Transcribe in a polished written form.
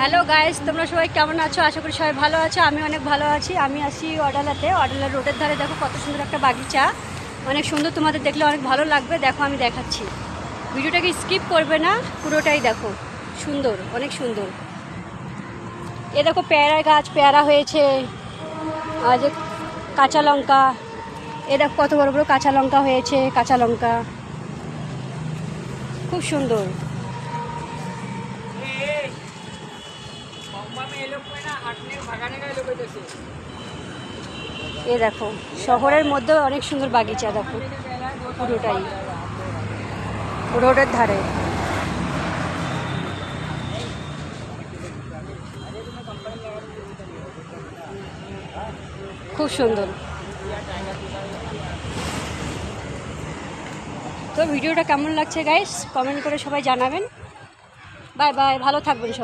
Hello guys, তোমরা সবাই কেমন আছো? আশা করি সবাই ভালো আছো। আমি অনেক ভালো আছি। আমি আসি অডালাতে। অডালা রোডের ধারে দেখো কত সুন্দর একটা বাগিচা, অনেক সুন্দর। তোমাদের দেখলে অনেক ভালো লাগবে। দেখো আমি দেখাচ্ছি, ভিডিওটাকে স্কিপ করবে না, পুরোটাই দেখো। সুন্দর, অনেক সুন্দর। এ দেখো পেয়ারা গাছ, পেয়ারা হয়েছে। আর যে কাঁচা লঙ্কা, এ দেখো কত বড় বড় কাঁচা লঙ্কা হয়েছে। কাঁচা লঙ্কা খুব সুন্দর। এ দেখো শহরের মধ্যে অনেক সুন্দর বাগিচা, দেখো পুরোটাই রোডের ধারে। খুব সুন্দর। তো ভিডিওটা কেমন লাগছে গাইস, কমেন্ট করে সবাই জানাবেন। বাই বাই, ভালো থাকবেন সবাই।